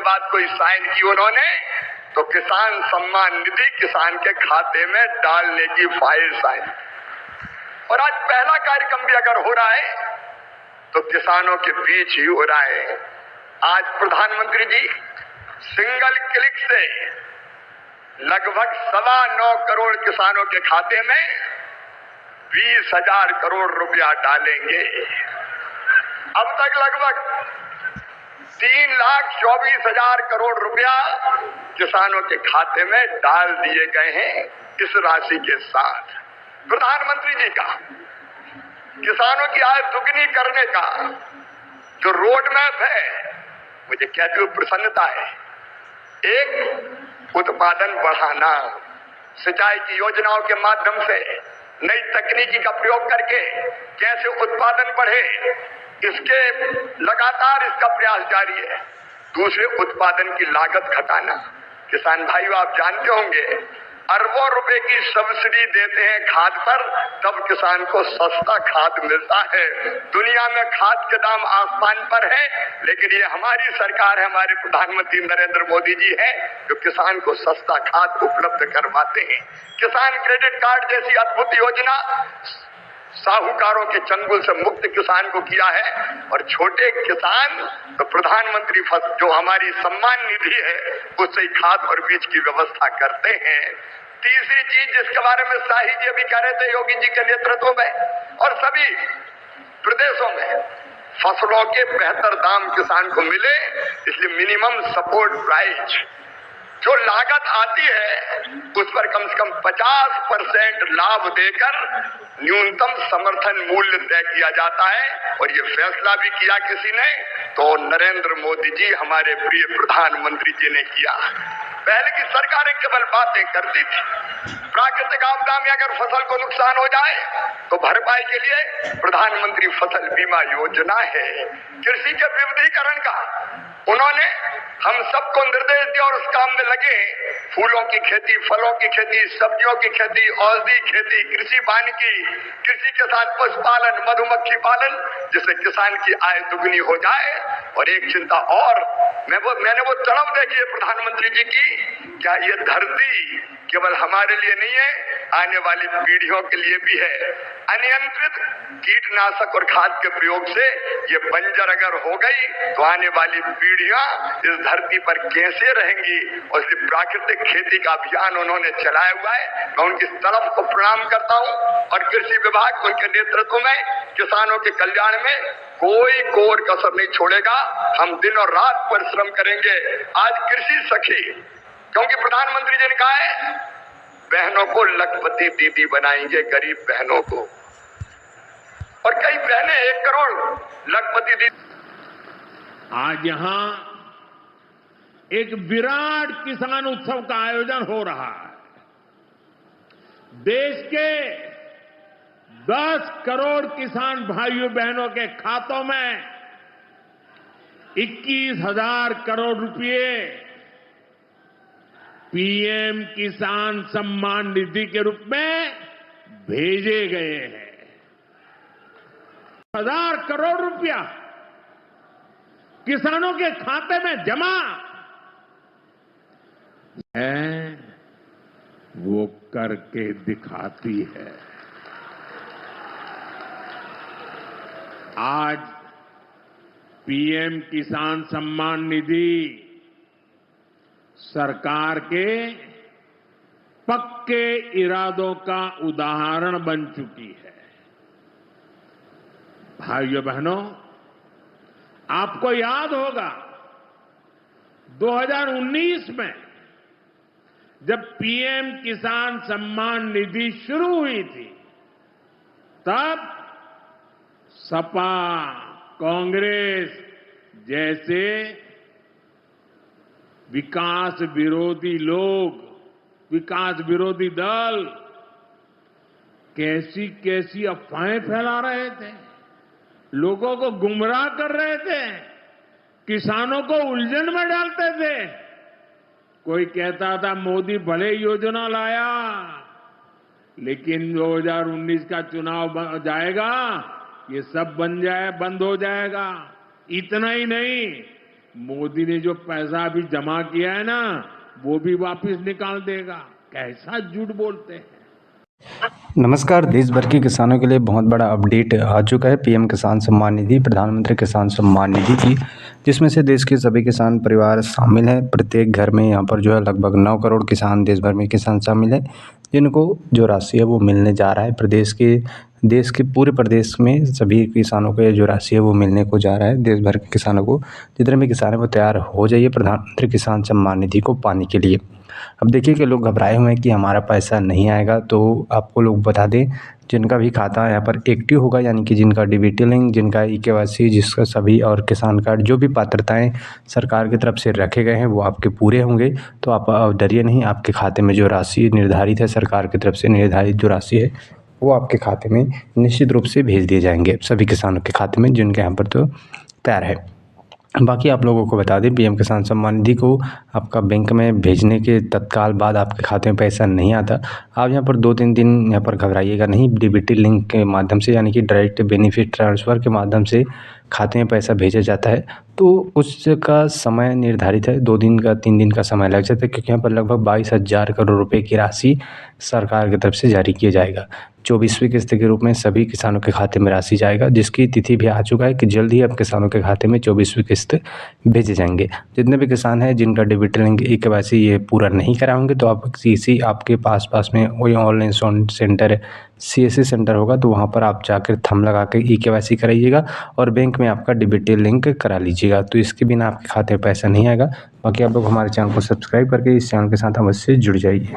बाद कोई साइन की उन्होंने, तो किसान सम्मान निधि किसान के खाते में डालने की फाइल साइन। और आज पहला कार्यक्रम भी अगर हो रहा है तो किसानों के बीच ही हो रहा है। आज प्रधानमंत्री जी सिंगल क्लिक से लगभग 9.25 करोड़ किसानों के खाते में 20,000 करोड़ रुपया डालेंगे। अब तक लगभग 3,24,000 करोड़ रुपया किसानों के खाते में डाल दिए गए हैं। इस राशि के साथ प्रधानमंत्री जी का किसानों की आय दुगनी करने का जो रोड मैप है, मुझे कहते हुए प्रसन्नता है। एक, उत्पादन बढ़ाना, सिंचाई की योजनाओं के माध्यम से नई तकनीकी का प्रयोग करके कैसे उत्पादन बढ़े, इसके लगातार इसका प्रयास जारी है। दूसरे, उत्पादन की लागत घटाना। किसान भाइयों, आप जानते होंगे अरबों रुपए की सब्सिडी देते हैं खाद पर, तब किसान को सस्ता खाद मिलता है। दुनिया में खाद के दाम आसमान पर है, लेकिन ये हमारी सरकार है, हमारे प्रधानमंत्री नरेंद्र मोदी जी है जो किसान को सस्ता खाद उपलब्ध करवाते हैं। किसान क्रेडिट कार्ड जैसी अद्भुत योजना साहूकारों के चंगुल से मुक्त किसान को किया है। और छोटे किसान तो प्रधानमंत्री जो हमारी सम्मान निधि है उससे ही खाद और बीज की व्यवस्था करते हैं। तीसरी चीज जिसके बारे में शाही जी अभी कह रहे थे, योगी जी के नेतृत्व में और सभी प्रदेशों में फसलों के बेहतर दाम किसान को मिले, इसलिए मिनिमम सपोर्ट प्राइस जो लागत आती है उस पर कम से कम 50% लाभ देकर न्यूनतम समर्थन मूल्य तय किया जाता है। और ये फैसला भी किया किसी ने, तो नरेंद्र मोदी जी हमारे प्रिय प्रधानमंत्री जी ने किया। पहले की सरकारें केवल बातें करती थी। प्राकृतिक आपदा में अगर फसल को नुकसान हो जाए तो भरपाई के लिए प्रधानमंत्री फसल बीमा योजना है। कृषि के विविधीकरण का उन्होंने हम सबको निर्देश दिया और उस काम में लगे। फूलों की खेती, फलों की खेती, सब्जियों की खेती, औषधि खेती, कृषि वानिकी, कृषि के साथ पशुपालन, मधुमक्खी पालन, जिससे किसान की आय दुगनी हो जाए। और एक चिंता और, मैंने वो तड़प देखी है प्रधानमंत्री जी की, क्या ये धरती केवल हमारे लिए नहीं है, आने वाली पीढ़ियों के लिए भी है। अनियंत्रित कीटनाशक और खाद के प्रयोग से ये बंजर अगर हो गई तो आने वाली पीढ़ियां इस धरती पर कैसे रहेंगी। और इसलिए प्राकृतिक खेती का अभियान उन्होंने चलाया हुआ है। मैं उनकी तरफ को प्रणाम करता हूं। और कृषि विभाग उनके नेतृत्व में किसानों के कल्याण में कोई कोर कसर नहीं छोड़ेगा। हम दिन और रात परिश्रम करेंगे। आज कृषि सखी, क्योंकि प्रधानमंत्री जी ने कहा है बहनों को लखपति दीदी बनाएंगे, गरीब बहनों को। और कई बहनें 1 करोड़ लखपति दीदी। आज यहां एक विराट किसान उत्सव का आयोजन हो रहा है। देश के 10 करोड़ किसान भाइयों बहनों के खातों में 21,000 करोड़ रुपए पीएम किसान सम्मान निधि के रूप में भेजे गए हैं। 1,000 करोड़ रुपया किसानों के खाते में जमा है, वो करके दिखाती है। आज पीएम किसान सम्मान निधि सरकार के पक्के इरादों का उदाहरण बन चुकी है। भाइयों बहनों, आपको याद होगा 2019 में जब पीएम किसान सम्मान निधि शुरू हुई थी, तब सपा, कांग्रेस जैसे विकास विरोधी लोग, विकास विरोधी दल कैसी कैसी अफवाहें फैला रहे थे, लोगों को गुमराह कर रहे थे, किसानों को उलझन में डालते थे। कोई कहता था मोदी भले योजना लाया, लेकिन 2019 का चुनाव जाएगा, ये सब बंद हो जाएगा। इतना ही नहीं, मोदी ने जो पैसा अभी जमा किया है ना, वो भी वापस निकाल देगा। कैसा झूठ बोलते हैं। नमस्कार। देश भर के किसानों के लिए बहुत बड़ा अपडेट आ चुका है पीएम किसान सम्मान निधि, प्रधानमंत्री किसान सम्मान निधि की, जिसमें से देश के सभी किसान परिवार शामिल हैं। प्रत्येक घर में यहाँ पर जो है लगभग 9 करोड़ किसान, देश भर में किसान शामिल हैं, जिनको जो राशि है वो मिलने जा रहा है। देश के पूरे प्रदेश में सभी किसानों को ये जो राशि है वो मिलने को जा रहा है। देश भर के किसानों को, जितने भी किसान हैं वो तैयार हो जाइए प्रधानमंत्री किसान सम्मान निधि को पाने के लिए। अब देखिए कि लोग घबराए हुए हैं कि हमारा पैसा नहीं आएगा, तो आपको लोग बता दें, जिनका भी खाता यहाँ पर एक्टिव होगा, यानी कि जिनका डीबीटी लिंक, जिनका ईकेवाईसी, जिसका सभी और किसान कार्ड, जो भी पात्रताएं सरकार की तरफ से रखे गए हैं वो आपके पूरे होंगे, तो आप डरिए नहीं। आपके खाते में जो राशि निर्धारित है, सरकार की तरफ से निर्धारित जो राशि है वो आपके खाते में निश्चित रूप से भेज दिए जाएंगे, सभी किसानों के खाते में जिनके यहाँ पर तो तैयार है। बाकी आप लोगों को बता दें, पीएम किसान सम्मान निधि को आपका बैंक में भेजने के तत्काल बाद आपके खाते में पैसा नहीं आता। आप यहाँ पर 2-3 दिन यहाँ पर घबराइएगा नहीं। डीबीटी लिंक के माध्यम से, यानी कि डायरेक्ट बेनिफिट ट्रांसफ़र के माध्यम से खाते में पैसा भेजा जाता है, तो उसका समय निर्धारित है। 2 दिन का, 3 दिन का समय लग जाता है, क्योंकि यहाँ पर लगभग 22,000 करोड़ रुपए की राशि सरकार की तरफ से जारी किया जाएगा। 24वीं किस्त के रूप में सभी किसानों के खाते में राशि जाएगा, जिसकी तिथि भी आ चुका है कि जल्द ही अब किसानों के खाते में 24वीं किस्त भेजे जाएंगे। जितने भी किसान हैं जिनका डीबीटी लिंक ईकेवाईसी ये पूरा नहीं करा होंगे, तो आप किसी आपके पास में वही ऑनलाइन सेंटर, सीएससी सेंटर होगा, तो वहाँ पर आप जाकर थंब लगा के ईकेवाईसी कराइएगा और बैंक में आपका डीबीटी लिंक करा लीजिएगा। तो इसके बिना आपके खाते में पैसा नहीं आएगा। बाकी आप लोग हमारे चैनल को सब्सक्राइब करके इस चैनल के साथ अवश्य जुड़ जाइए।